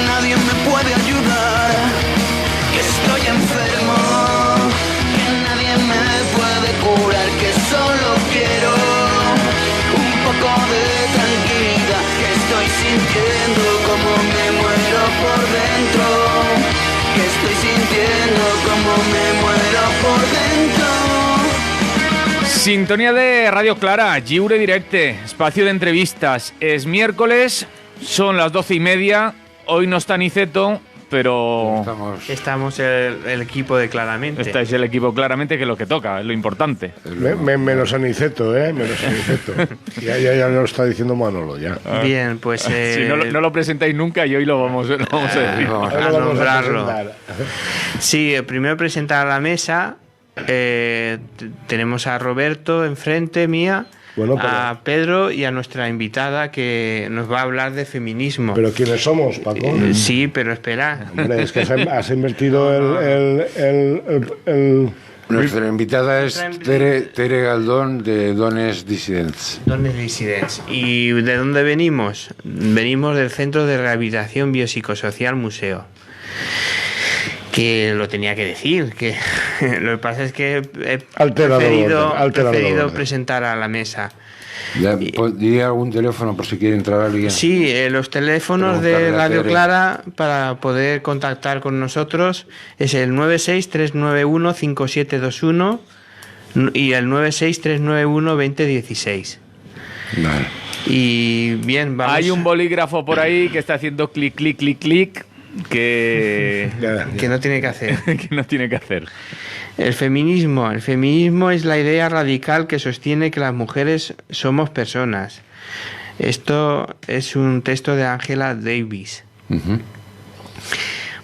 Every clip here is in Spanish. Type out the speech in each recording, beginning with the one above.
nadie me puede ayudar, que estoy enfermo, que nadie me puede curar, que solo quiero un poco de tranquilidad, que estoy sintiendo como me muero por dentro, que estoy sintiendo como me muero por dentro. Sintonía de Radio Clara, Lliure Directe, espacio de entrevistas. Es miércoles, son las 12:30. Hoy no está Niceto, pero Estamos el equipo de Claramente. estáis el equipo claramente, que es lo que toca, es lo importante. Menos Aniceto, menos Aniceto. Ya lo está diciendo Manolo, ya. Bien, pues... Si no lo presentáis nunca y hoy lo vamos a decir. Vamos a nombrarlo. Sí, primero presentar a la mesa. Tenemos a Roberto enfrente mía, a Pedro y a nuestra invitada que nos va a hablar de feminismo. ¿Pero quiénes somos, Paco? Sí, pero espera. Hombre, es que has invertido Nuestra invitada es Tere Galdón, de Dones Dissidents. Dones Dissidents. ¿Y de dónde venimos? Venimos del Centro de Rehabilitación Biopsicosocial Museo. Que lo tenía que decir, que lo que pasa es que he preferido presentar a la mesa. ¿Diría algún teléfono por si quiere entrar alguien? Sí, los teléfonos de Radio Clara para poder contactar con nosotros es el 963915721 y el 963912016. Vale. Y bien, vamos. Hay un bolígrafo por ahí que está haciendo clic, clic, clic, clic. Que no tiene que hacer. que no tiene que hacer. El feminismo es la idea radical que sostiene que las mujeres somos personas. Esto es un texto de Angela Davis. Uh-huh.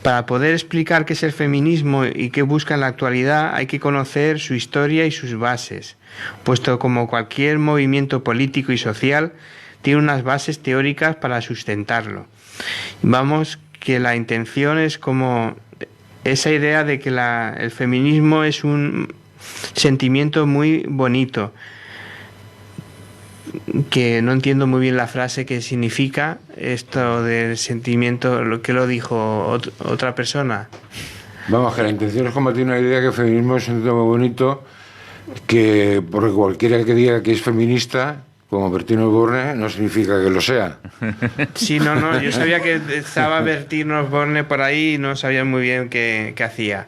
Para poder explicar qué es el feminismo y qué busca en la actualidad, hay que conocer su historia y sus bases, puesto como cualquier movimiento político y social tiene unas bases teóricas para sustentarlo. Vamos, que la intención es como esa idea de que el feminismo es un sentimiento muy bonito, que no entiendo muy bien la frase que significa esto del sentimiento, lo que lo dijo otra persona. Vamos, que la intención es combatir una idea que el feminismo es un tema muy bonito, que porque cualquiera que diga que es feminista, como Bertino Osborne, no significa que lo sea. Sí, no, yo sabía que estaba Bertino Osborne por ahí y no sabía muy bien qué hacía.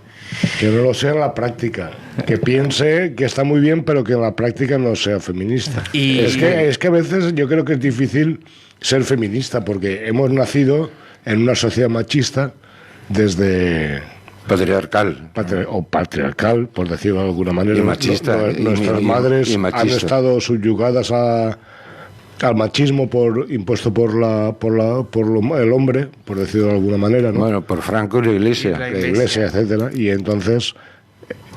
Que no lo sea en la práctica. Que piense que está muy bien, pero que en la práctica no sea feminista. Y es que a veces yo creo que es difícil ser feminista, porque hemos nacido en una sociedad machista desde... Patriarcal. Patriarcal, por decirlo de alguna manera. Y machista. Nuestras madres han estado subyugadas al machismo impuesto por el hombre, por decirlo de alguna manera, ¿no? Bueno, por Franco y la Iglesia. La Iglesia, etcétera. Y entonces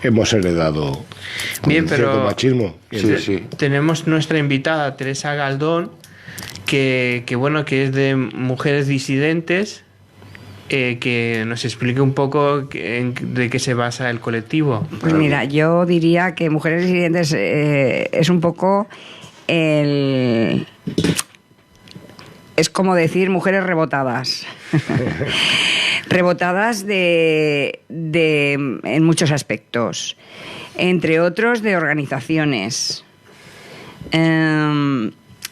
hemos heredado bien, un cierto machismo. Sí. Tenemos nuestra invitada, Teresa Galdón, que es de Mujeres Disidentes. Que nos explique un poco de qué se basa el colectivo. Pues mira, yo diría que Mujeres Disidentes es un poco es como decir mujeres rebotadas. Rebotadas en muchos aspectos, entre otros de organizaciones.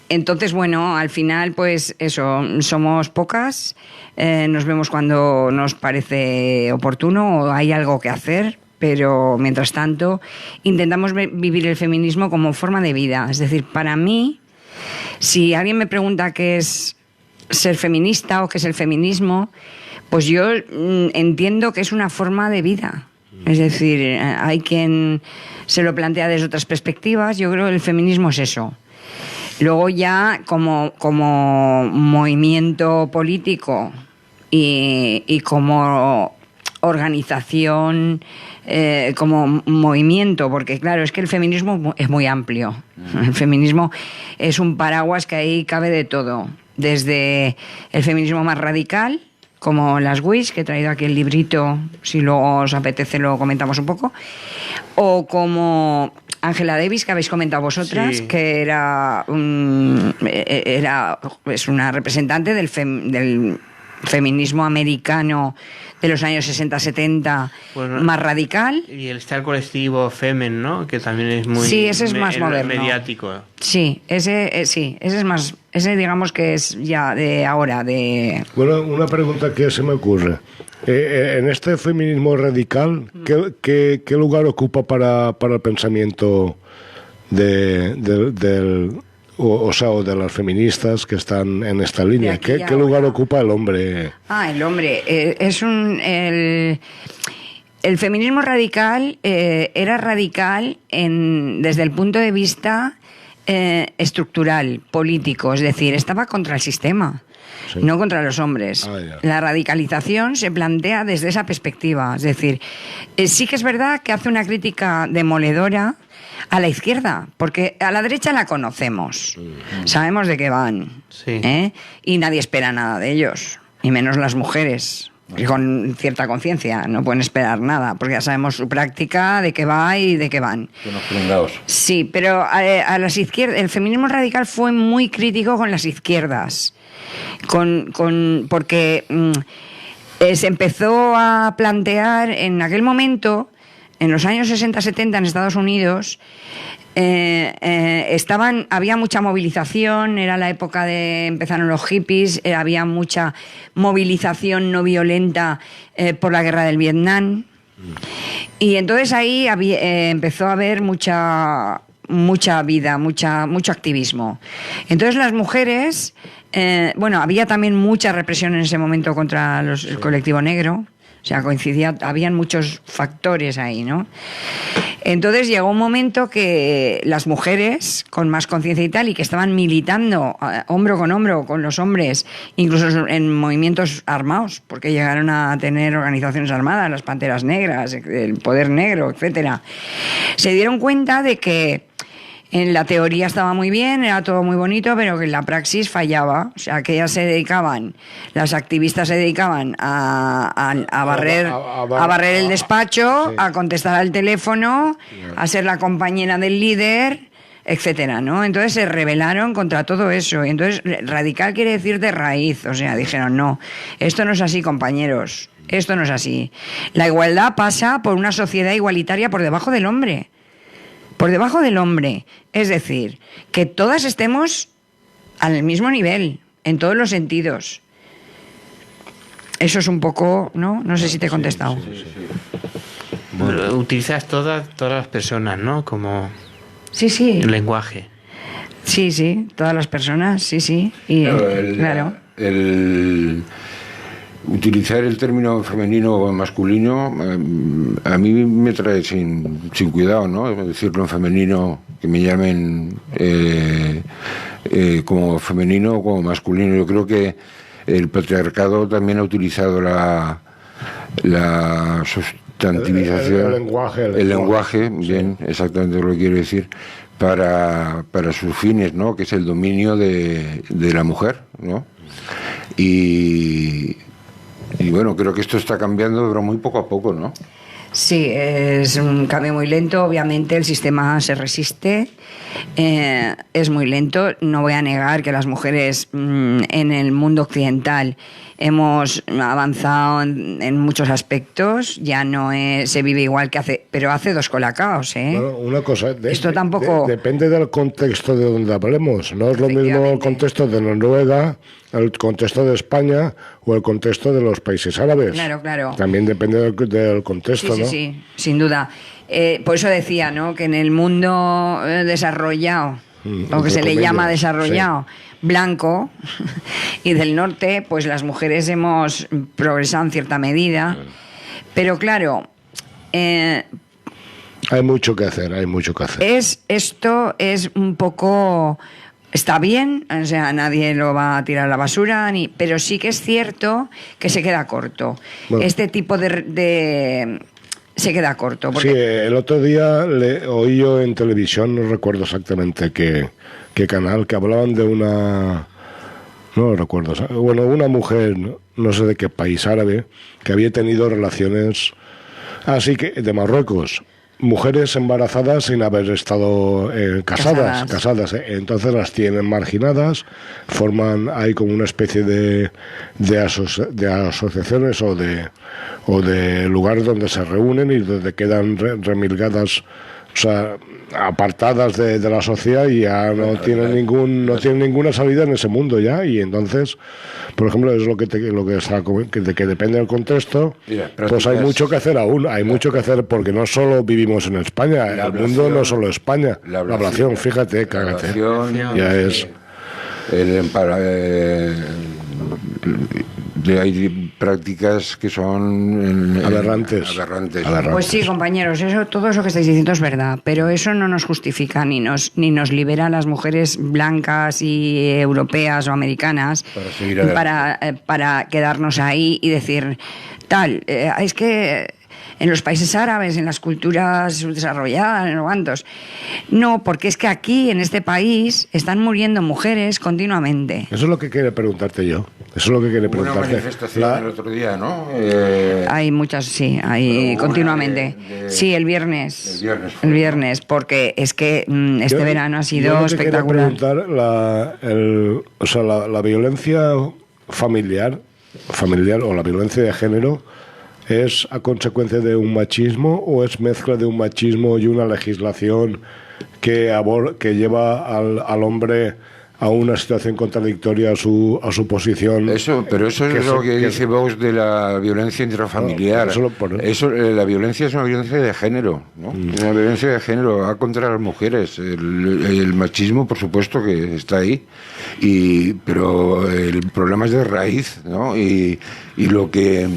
Entonces, bueno, al final, pues eso, somos pocas, nos vemos cuando nos parece oportuno o hay algo que hacer, pero mientras tanto intentamos vivir el feminismo como forma de vida. Es decir, para mí, si alguien me pregunta qué es ser feminista o qué es el feminismo, pues yo entiendo que es una forma de vida. Es decir, hay quien se lo plantea desde otras perspectivas. Yo creo que el feminismo es eso. Luego ya como movimiento político y como organización, como movimiento, porque claro, es que el feminismo es muy amplio. El feminismo es un paraguas que ahí cabe de todo, desde el feminismo más radical, como las WIS, que he traído aquí el librito, si luego os apetece lo comentamos un poco, o como Angela Davis, que habéis comentado vosotras, sí, que es una representante del feminismo americano de los años 60-70, bueno, más radical. Y está el colectivo Femen, ¿no? Que también es muy Sí, ese es más moderno. Mediático. Sí, ese es más, ese digamos que es ya de ahora, de... Bueno, una pregunta que se me ocurre. En este feminismo radical, ¿qué lugar ocupa para el pensamiento del o de las feministas que están en esta línea? ¿Qué lugar ocupa el hombre? El hombre es el feminismo radical era radical desde el punto de vista estructural, político, es decir, estaba contra el sistema. Sí. No contra los hombres. La radicalización se plantea desde esa perspectiva. Es decir, sí que es verdad que hace una crítica demoledora a la izquierda, porque a la derecha la conocemos, sabemos de qué van, sí. Y nadie espera nada de ellos, y menos las mujeres, que con cierta conciencia no pueden esperar nada, porque ya sabemos su práctica, de qué va y de qué van. Sí, pero a las izquierdas, el feminismo radical fue muy crítico con las izquierdas, porque se empezó a plantear en aquel momento, en los años 60-70 en Estados Unidos, había mucha movilización, era la época empezaron los hippies, había mucha movilización no violenta por la guerra del Vietnam, y entonces ahí empezó a haber mucha vida, mucho activismo. Entonces las mujeres, había también mucha represión en ese momento contra el colectivo negro. O sea, habían muchos factores ahí, ¿no? Entonces llegó un momento que las mujeres, con más conciencia y tal, y que estaban militando hombro con hombro con los hombres, incluso en movimientos armados, porque llegaron a tener organizaciones armadas, las Panteras Negras, el Poder Negro, etcétera, se dieron cuenta de que en la teoría estaba muy bien, era todo muy bonito, pero que en la praxis fallaba. O sea, que ellas las activistas se dedicaban a barrer el despacho, sí, a contestar al teléfono, a ser la compañera del líder, etcétera, ¿no? Entonces se rebelaron contra todo eso. Y entonces radical quiere decir de raíz. O sea, dijeron, no, esto no es así, compañeros. Esto no es así. La igualdad pasa por una sociedad igualitaria por debajo del hombre. Por debajo del hombre, es decir, que todas estemos al mismo nivel, en todos los sentidos. Eso es un poco, ¿no? No sé si te he contestado. Sí. Bueno, utilizas todas las personas, ¿no? Como el lenguaje. Sí, todas las personas, sí. Y, claro. Utilizar el término femenino o masculino a mí me trae sin cuidado, ¿no? Decirlo en femenino, que me llamen como femenino o como masculino. Yo creo que el patriarcado también ha utilizado la sustantivización, el lenguaje, bien, exactamente lo que quiero decir, para sus fines, ¿no? Que es el dominio de la mujer, ¿no? Y bueno, creo que esto está cambiando, pero muy poco a poco, ¿no? Sí, es un cambio muy lento. Obviamente el sistema se resiste, es muy lento. No voy a negar que las mujeres en el mundo occidental hemos avanzado en muchos aspectos. Ya no se vive igual que hace 2 colacaos, ¿eh? Bueno, una cosa, esto tampoco depende del contexto de donde hablemos. No es lo mismo el contexto de Noruega, el contexto de España o el contexto de los países árabes. Claro. También depende del contexto, sí, ¿no? Sí, sin duda. Por eso decía, ¿no? Que en el mundo desarrollado, lo que se le llama desarrollado, blanco y del norte, pues las mujeres hemos progresado en cierta medida. Pero claro, hay mucho que hacer. Esto es un poco... Está bien, o sea, nadie lo va a tirar a la basura, pero sí que es cierto que se queda corto. Bueno, este tipo de se queda corto. Porque... Sí, el otro día oí yo en televisión, no recuerdo exactamente qué canal, que hablaban de una... No lo recuerdo. Bueno, una mujer, no sé de qué país árabe, que había tenido relaciones... Así que de Marruecos. mujeres embarazadas sin haber estado casadas. Entonces las tienen marginadas, hay como una especie de asociaciones o de lugares donde se reúnen y donde quedan remilgadas, o sea, apartadas de la sociedad, y ya no tienen ninguna salida en ese mundo ya. Y entonces, por ejemplo, es lo que depende del contexto. Mira, pues hay mucho que hacer aún, mucho que hacer, porque no solo vivimos en España, el mundo no es solo España. La ablación, fíjate, cágate. Ya es hay prácticas que son aberrantes. Pues sí, compañeros, todo eso que estáis diciendo es verdad, pero eso no nos justifica ni nos libera a las mujeres blancas y europeas o americanas para quedarnos ahí y decir tal. Es que en los países árabes, en las culturas subdesarrolladas, en los cuantos. No, porque es que aquí, en este país, están muriendo mujeres continuamente. Eso es lo que quiero preguntarte yo. Hubo una manifestación el otro día, ¿no? Hay muchas, sí, continuamente. Sí, el viernes. El viernes, porque es que este verano ha sido espectacular. Preguntar la violencia familiar o la violencia de género, ¿es a consecuencia de un machismo o es mezcla de un machismo y una legislación que lleva al hombre a una situación contradictoria a su posición? Pero eso es lo que dice Vox de la violencia intrafamiliar. La violencia es una violencia de género, ¿no? Una violencia de género, va contra las mujeres. El machismo, por supuesto, que está ahí, pero el problema es de raíz, ¿no? Y lo que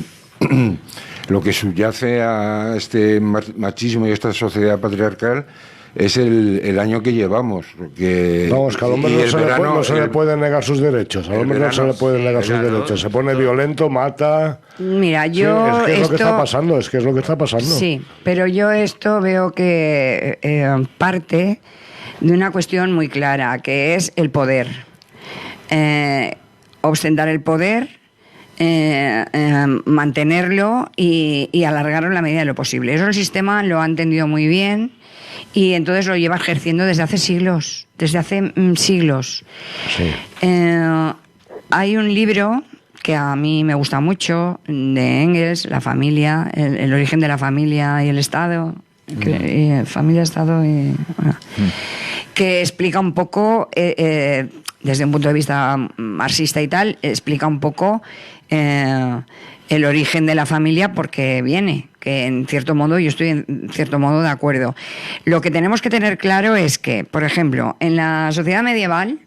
subyace a este machismo y a esta sociedad patriarcal es el año que llevamos. Vamos, que al hombre no se le pueden negar sus derechos. Al hombre no se le pueden negar sus derechos. Se pone violento, mata. Mira, es lo que está pasando. Sí, pero yo esto veo que parte de una cuestión muy clara, que es el poder. Ostentar el poder, mantenerlo y alargarlo en la medida de lo posible. Eso el sistema lo ha entendido muy bien y entonces lo lleva ejerciendo desde hace siglos. Sí. Hay un libro que a mí me gusta mucho, de Engels, La familia, el origen de la familia y el Estado. Familia, Estado y... Bueno, que explica un poco, desde un punto de vista marxista y tal, explica un poco el origen de la familia, porque viene, que en cierto modo yo estoy en cierto modo de acuerdo. Lo que tenemos que tener claro es que, por ejemplo, en la sociedad medieval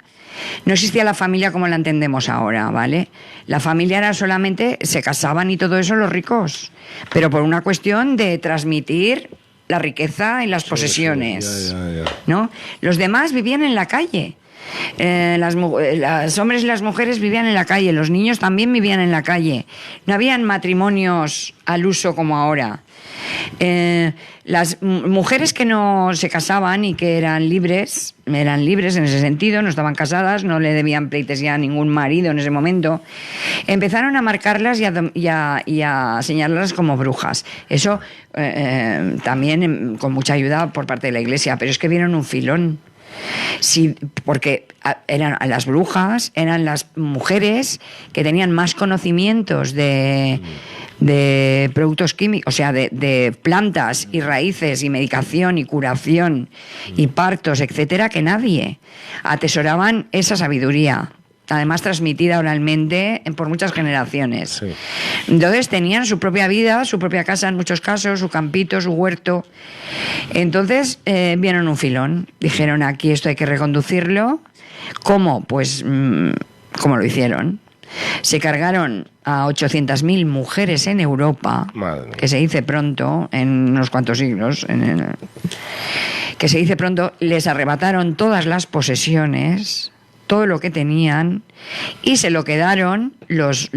no existía la familia como la entendemos ahora, ¿vale? La familia era solamente, se casaban y todo eso los ricos, pero por una cuestión de transmitir la riqueza y las posesiones, ¿no? Los demás vivían en la calle. Los hombres y las mujeres vivían en la calle, los niños también vivían en la calle. No habían matrimonios al uso como ahora. Las mujeres que no se casaban y que eran libres en ese sentido, no estaban casadas, no le debían pleitesía a ningún marido en ese momento, empezaron a marcarlas y a señalarlas como brujas. Eso también con mucha ayuda por parte de la Iglesia, pero es que vieron un filón. Sí, porque las brujas eran las mujeres que tenían más conocimientos de productos químicos, o sea, de plantas y raíces y medicación y curación y partos, etcétera, que nadie. Atesoraban esa sabiduría, además transmitida oralmente por muchas generaciones. Sí. Entonces tenían su propia vida, su propia casa en muchos casos, su campito, su huerto. Entonces vieron un filón, dijeron, aquí esto hay que reconducirlo. ¿Cómo? Pues como lo hicieron. Se cargaron a 800.000 mujeres en Europa, que se dice pronto, en unos cuantos siglos, que se dice pronto, les arrebataron todas las posesiones, todo lo que tenían, y se lo quedaron los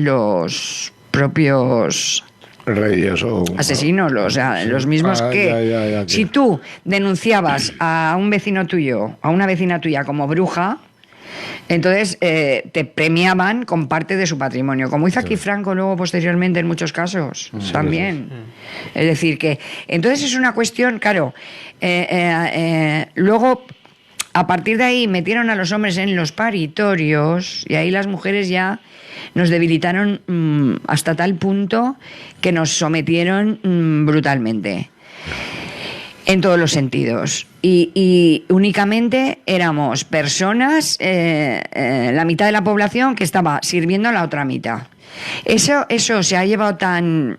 propios reyes o asesinos, los mismos que si tú denunciabas a un vecino tuyo, a una vecina tuya como bruja, Entonces te premiaban con parte de su patrimonio, como hizo aquí Franco luego posteriormente en muchos casos también. Es decir, que entonces es una cuestión, claro, luego a partir de ahí metieron a los hombres en los paritorios y ahí las mujeres ya nos debilitaron hasta tal punto que nos sometieron brutalmente. En todos los sentidos. Y únicamente éramos personas, la mitad de la población que estaba sirviendo a la otra mitad. Eso se ha llevado tan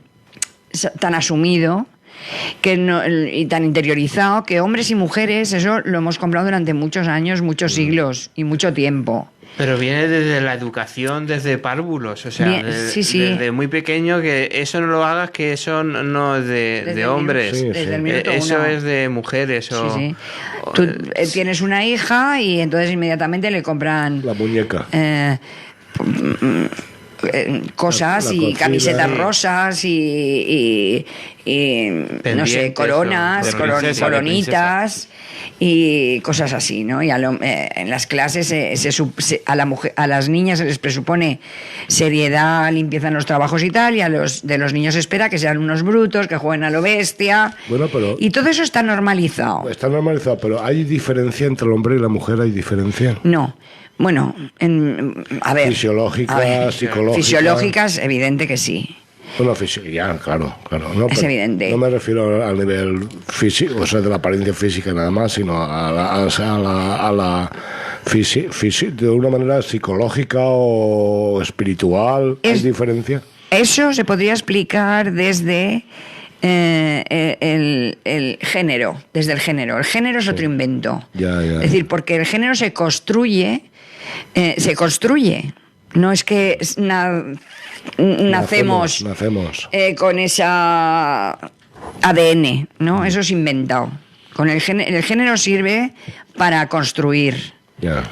asumido y tan interiorizado que hombres y mujeres, eso lo hemos comprado durante muchos años, muchos siglos y mucho tiempo. Pero viene desde la educación, desde párvulos, o sea, desde muy pequeño, que eso no lo hagas, que eso no es de hombres, desde el minuto eso uno. Es de mujeres. Tú tienes una hija y entonces inmediatamente le compran la muñeca. Cosas la y cocina, camisetas rosas y no sé, coronas, coronitas y cosas así, ¿no? Y en las clases a las niñas se les presupone seriedad, limpieza en los trabajos y tal, y de los niños se espera que sean unos brutos, que jueguen a lo bestia. Bueno, y todo eso está normalizado. Está normalizado, pero ¿hay diferencia entre el hombre y la mujer? ¿Hay diferencia? No. Bueno, a ver. Fisiológicas, psicológicas. Fisiológicas, evidente que sí. Bueno, ya, claro. No, es evidente. No me refiero al nivel físico, o sea, de la apariencia física nada más, sino a la de una manera psicológica o espiritual. ¿Hay diferencia? Eso se podría explicar desde el género, desde el género. El género es otro invento. Ya. Es decir, porque el género se construye. No es que nacemos con esa ADN, ¿no? Eso es inventado. El género sirve para construir.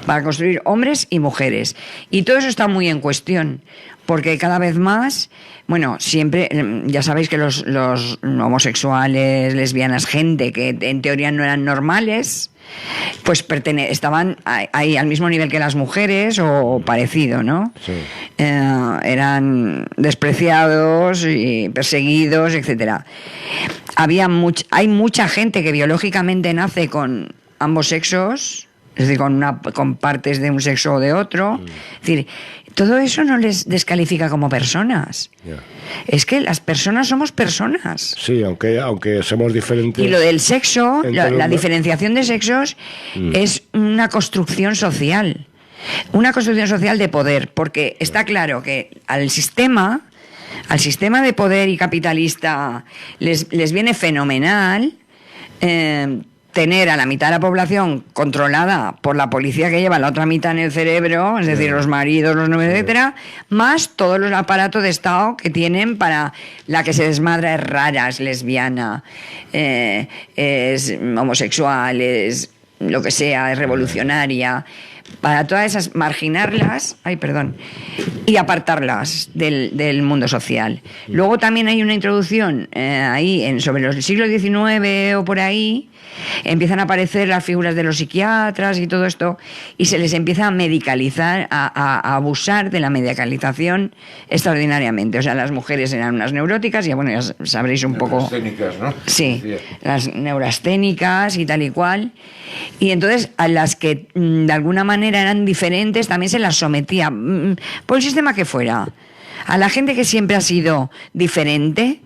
Para construir hombres y mujeres. Y todo eso está muy en cuestión, porque cada vez más, bueno, siempre, ya sabéis que los homosexuales, lesbianas, gente que en teoría no eran normales, pues estaban ahí al mismo nivel que las mujeres o parecido, ¿no? Sí. Eran despreciados y perseguidos, etcétera. Hay mucha gente que biológicamente nace con ambos sexos, es decir, con partes de un sexo o de otro. Es decir, todo eso no les descalifica como personas. Es que las personas somos personas. Sí, aunque somos diferentes. Y lo del sexo, la diferenciación de sexos es una construcción social. Una construcción social de poder, porque está claro que al sistema de poder y capitalista les viene fenomenal tener a la mitad de la población controlada por la policía que lleva la otra mitad en el cerebro, es decir, los maridos, los novios, etcétera, más todo el aparato de Estado que tienen para la que se desmadra es rara, es lesbiana, es homosexual, es lo que sea, es revolucionaria. Para todas esas, marginarlas, y apartarlas del mundo social. Luego también hay una introducción ahí sobre el siglo XIX o por ahí, empiezan a aparecer las figuras de los psiquiatras y todo esto, y se les empieza a medicalizar, a abusar de la medicalización extraordinariamente. O sea, las mujeres eran unas neuróticas, ya sabréis un poco. Neurasténicas, ¿no? Sí, las neurasténicas y tal y cual. Y entonces a las que de alguna manera eran diferentes también se las sometía, por el sistema que fuera. A la gente que siempre ha sido diferente,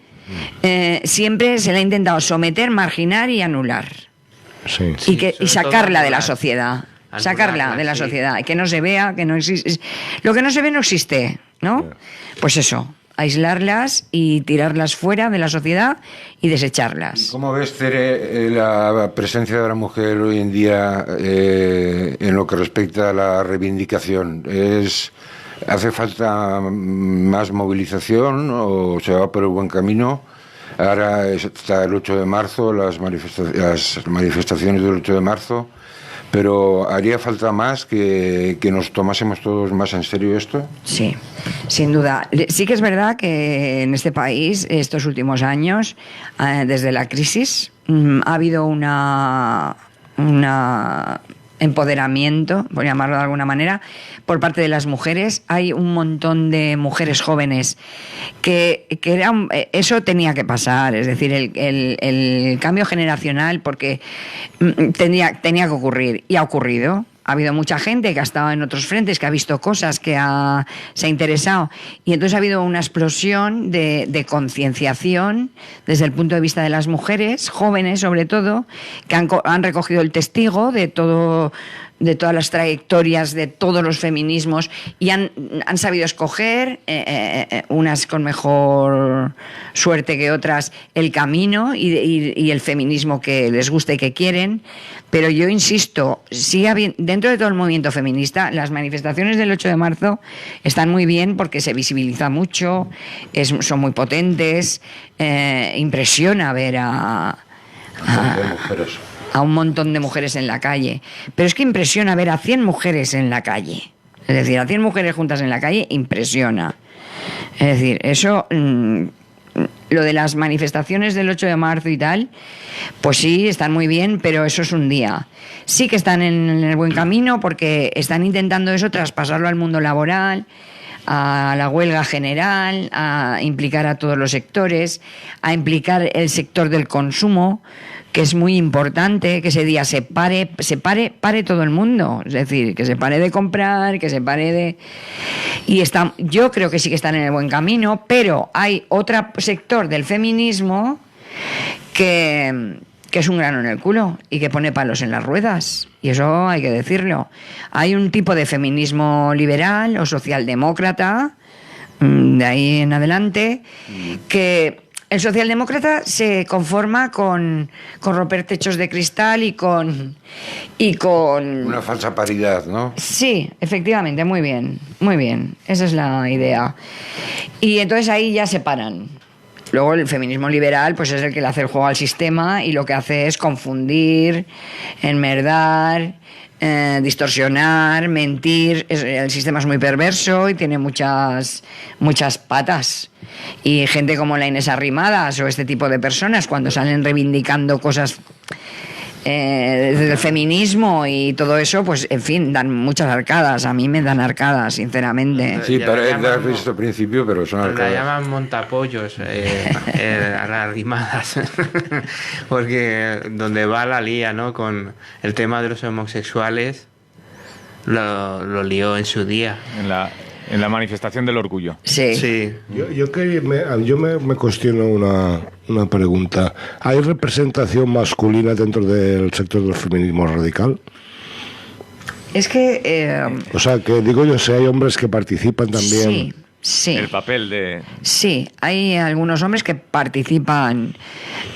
siempre se le ha intentado someter, marginar y anular. Sí. Y sacarla de la sociedad. Sacarla de la sociedad. Que no se vea, que no existe. Lo que no se ve no existe, ¿no? Pues eso. Aislarlas y tirarlas fuera de la sociedad y desecharlas. ¿Cómo ves, Tere, la presencia de la mujer hoy en día en lo que respecta a la reivindicación? ¿Hace falta más movilización o se va por el buen camino? Ahora está el 8 de marzo, las manifestaciones del 8 de marzo, pero ¿haría falta más que nos tomásemos todos más en serio esto? Sí, sin duda. Sí que es verdad que en este país, estos últimos años, desde la crisis, ha habido una empoderamiento, por llamarlo de alguna manera, por parte de las mujeres. Hay un montón de mujeres jóvenes que eso tenía que pasar, es decir, el cambio generacional, porque tenía que ocurrir, y ha ocurrido. Ha habido mucha gente que ha estado en otros frentes, que ha visto cosas, que se ha interesado. Y entonces ha habido una explosión de concienciación desde el punto de vista de las mujeres, jóvenes sobre todo, que han recogido el testigo de todas las trayectorias de todos los feminismos y han sabido escoger, unas con mejor suerte que otras, el camino y el feminismo que les gusta y que quieren. Pero yo insisto, dentro de todo el movimiento feminista, las manifestaciones del 8 de marzo están muy bien porque se visibiliza mucho, son muy potentes, impresiona ver a un montón de mujeres en la calle. Pero es que impresiona ver a 100 mujeres en la calle. Es decir, a 100 mujeres juntas en la calle impresiona. Es decir, eso... Lo de las manifestaciones del 8 de marzo y tal, pues sí, están muy bien, pero eso es un día. Sí que están en el buen camino porque están intentando eso, traspasarlo al mundo laboral, a la huelga general, a implicar a todos los sectores, a implicar el sector del consumo, que es muy importante, que ese día se pare todo el mundo, es decir, que se pare de comprar, que se pare de... yo creo que sí que están en el buen camino, pero hay otro sector del feminismo que es un grano en el culo y que pone palos en las ruedas, y eso hay que decirlo. Hay un tipo de feminismo liberal o socialdemócrata, de ahí en adelante, que... El socialdemócrata se conforma con romper techos de cristal y con... Una falsa paridad, ¿no? Sí, efectivamente, muy bien, esa es la idea. Y entonces ahí ya se paran. Luego el feminismo liberal pues es el que le hace el juego al sistema y lo que hace es confundir, enmerdar... distorsionar, mentir. El sistema es muy perverso y tiene muchas patas, y gente como la Inés Arrimadas o este tipo de personas, cuando salen reivindicando cosas del feminismo y todo eso, pues en fin, dan muchas arcadas. A mí me dan arcadas, sinceramente. Sí, pero has visto al principio, pero son arcadas. La llaman montapollos, a las Arrimadas, porque donde va la lía, ¿no? Con el tema de los homosexuales, lo lió en su día. En la manifestación del orgullo. Sí. Yo me cuestiono una pregunta. ¿Hay representación masculina dentro del sector del feminismo radical? Es que... o sea, que digo yo, si hay hombres que participan también... Sí. El papel de... Sí, hay algunos hombres que participan...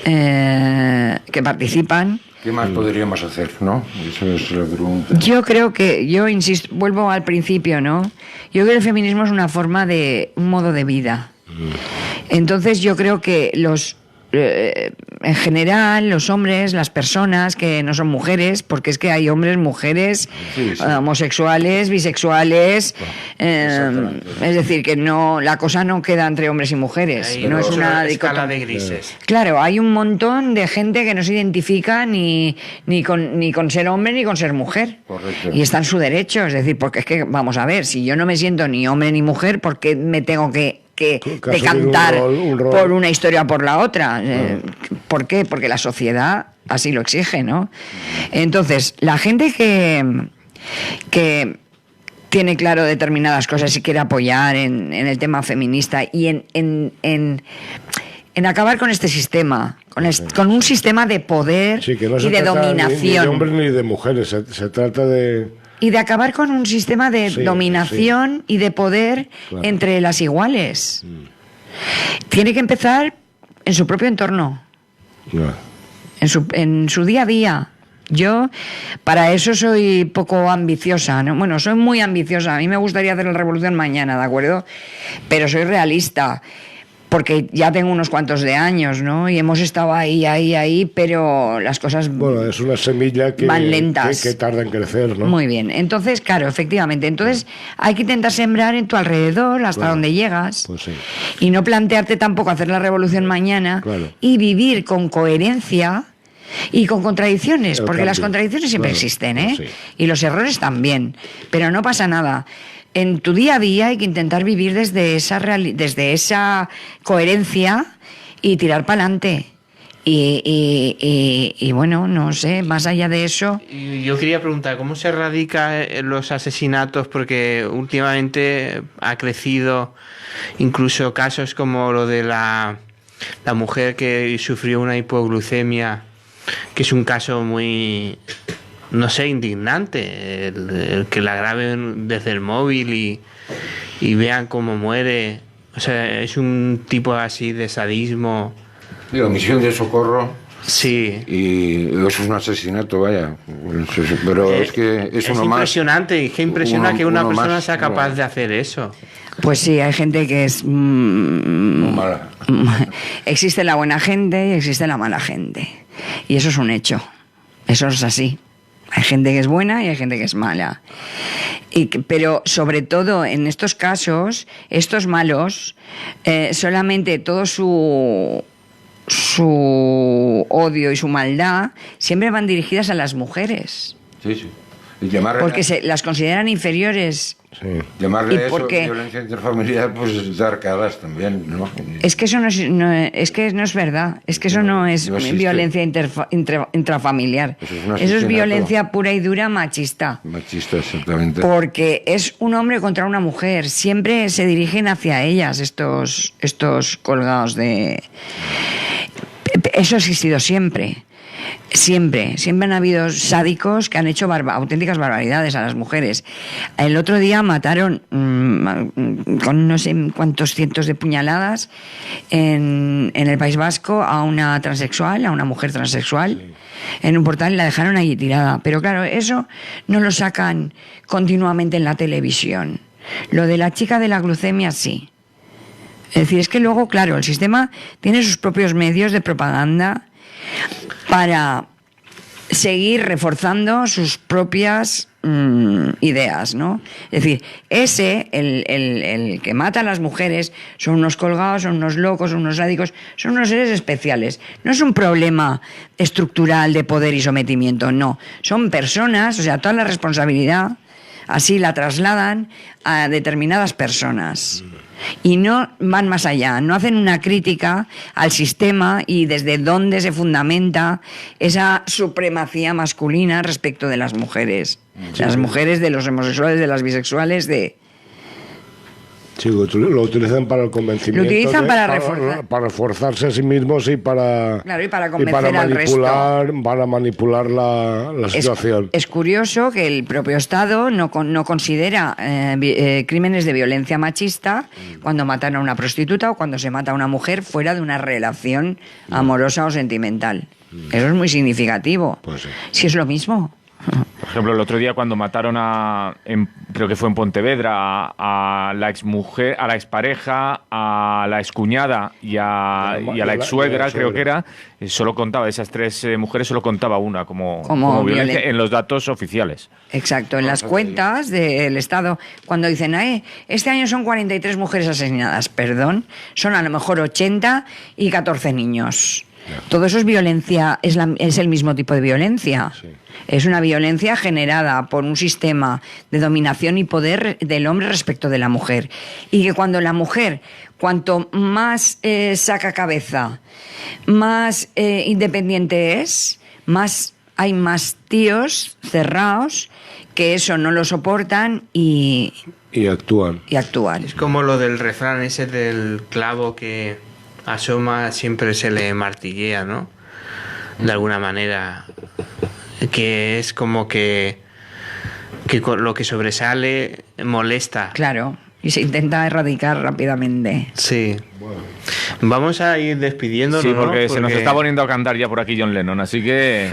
¿Qué más podríamos hacer, no? Eso es la pregunta. Yo creo que, insisto, vuelvo al principio, ¿no? Yo creo que el feminismo es un modo de vida. Entonces yo creo que en general, los hombres, las personas que no son mujeres, porque es que hay hombres, mujeres, homosexuales, bisexuales, es decir, que la cosa no queda entre hombres y mujeres, no es una escala de grises. Claro, hay un montón de gente que no se identifica ni con ser hombre ni con ser mujer. Correcto. Y está en su derecho, es decir, porque es que, vamos a ver, si yo no me siento ni hombre ni mujer, ¿por qué me tengo que decantar un rol por una historia o por la otra? ¿Por qué? Porque la sociedad así lo exige, ¿no? Entonces, la gente que tiene claro determinadas cosas y quiere apoyar en el tema feminista y en acabar con este sistema, con un sistema de poder y de dominación. Ni de hombres ni de mujeres, se trata de... Y de acabar con un sistema de dominación y de poder entre las iguales. Tiene que empezar en su propio entorno, en su día a día. Yo, para eso soy poco ambiciosa, ¿no? Bueno, soy muy ambiciosa. A mí me gustaría hacer la revolución mañana, ¿de acuerdo? Pero soy realista, porque ya tengo unos cuantos de años, ¿no? Y hemos estado ahí, pero las cosas es una semilla que van lentas, que tarda en crecer, ¿no? Muy bien. Entonces, claro, efectivamente. Entonces, hay que intentar sembrar en tu alrededor hasta donde llegas. Pues sí. Y no plantearte tampoco hacer la revolución mañana y vivir con coherencia Y con contradicciones, porque las contradicciones siempre existen, ¿eh? Sí. Y los errores también, pero no pasa nada. En tu día a día hay que intentar vivir desde esa coherencia y tirar para adelante. Y bueno, no sé, más allá de eso... Yo quería preguntar, ¿cómo se erradican los asesinatos? Porque últimamente ha crecido incluso casos como lo de la mujer que sufrió una hipoglucemia, que es un caso muy, no sé, indignante, el que la graben desde el móvil y vean cómo muere. O sea, es un tipo así de sadismo. Y omisión de socorro. Sí. Y eso es un asesinato, vaya. Pero es que es uno más. Impresionante, que impresiona que una persona sea capaz de hacer eso. Pues sí, hay gente que es muy mala. Existe la buena gente y existe la mala gente. Y eso es un hecho. Eso es así. Hay gente que es buena y hay gente que es mala. Pero sobre todo en estos casos, estos malos, solamente todo su odio y su maldad siempre van dirigidas a las mujeres. Sí, sí. Porque las consideran inferiores. Sí. Llamarle eso violencia intrafamiliar, pues dar arcadas también, ¿no? Es que eso no es verdad. Es que eso no es violencia intrafamiliar. Eso es violencia pura y dura machista. Machista, exactamente. Porque es un hombre contra una mujer. Siempre se dirigen hacia ellas estos colgados de... Eso ha existido siempre. Siempre han habido sádicos que han hecho auténticas barbaridades a las mujeres. El otro día mataron con no sé cuántos cientos de puñaladas en el País Vasco a una mujer transexual, en un portal, y la dejaron allí tirada. Pero claro, eso no lo sacan continuamente en la televisión. Lo de la chica de la glucemia sí. Es decir, es que luego, claro, el sistema tiene sus propios medios de propaganda para seguir reforzando sus propias ideas, ¿no? Es decir, el que mata a las mujeres son unos colgados, son unos locos, son unos sádicos, son unos seres especiales. No es un problema estructural de poder y sometimiento, no. Son personas, o sea, toda la responsabilidad así la trasladan a determinadas personas. Y no van más allá, no hacen una crítica al sistema y desde dónde se fundamenta esa supremacía masculina respecto de las mujeres. Sí. Las mujeres, de los homosexuales, de las bisexuales, de... Sí, lo utilizan para el convencimiento. Lo utilizan para reforzarse a sí mismos y para... Claro, y para convencer al resto. Para manipular la situación. Es curioso que el propio Estado no considera crímenes de violencia machista cuando matan a una prostituta o cuando se mata a una mujer fuera de una relación amorosa o sentimental. Eso es muy significativo. Pues sí. Si es lo mismo. Por ejemplo, el otro día cuando mataron creo que fue en Pontevedra, a la exmujer, a la expareja, a la excuñada y a la exsuegra, creo que era, solo contaba, esas tres mujeres solo contaba una como violencia en los datos oficiales. Exacto, en las cuentas del Estado, cuando dicen, este año son 43 mujeres asesinadas, perdón, son a lo mejor 80 y 14 niños. Todo eso es violencia, es el mismo tipo de violencia. Sí. Es una violencia generada por un sistema de dominación y poder del hombre respecto de la mujer. Y que cuando la mujer, cuanto más saca cabeza, más independiente es, hay más tíos cerrados que eso no lo soportan y actúan. Es como lo del refrán ese del clavo que asoma, siempre se le martillea, ¿no? De alguna manera. Que es como que lo que sobresale molesta. Claro, y se intenta erradicar rápidamente. Sí. Bueno. Vamos a ir despidiéndonos. Sí, porque se nos está poniendo a cantar ya por aquí John Lennon, así que...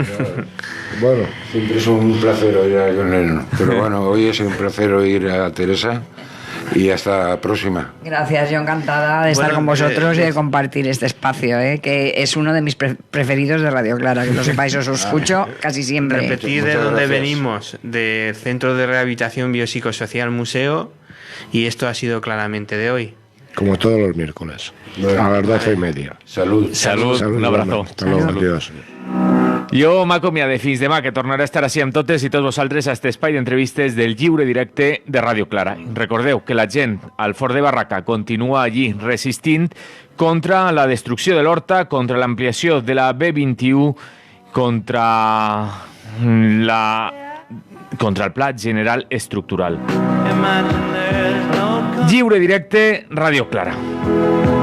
Bueno, siempre es un placer oír a John Lennon. Pero bueno, hoy es un placer oír a Teresa. Y hasta la próxima. Gracias, yo encantada de estar con vosotros y de compartir este espacio, que es uno de mis preferidos de Radio Clara, que lo sepáis, os escucho casi siempre. Repetir de dónde venimos, del Centro de Rehabilitación Biopsicosocial Museo, y esto ha sido claramente de hoy. Como todos los miércoles, a las 12:30. Salud. Un abrazo. Hasta luego, adiós. Jo m'acomiade fins demà, que tornarà a estar així amb totes i tots vosaltres a este espai d'entrevistes del Lliure Directe de Ràdio Clara. Recordeu que la gent al Fort de Barraca continua allí resistint contra la destrucció de l'Horta, contra l'ampliació de la B21, contra el Pla General Estructural. Lliure Directe, Ràdio Clara.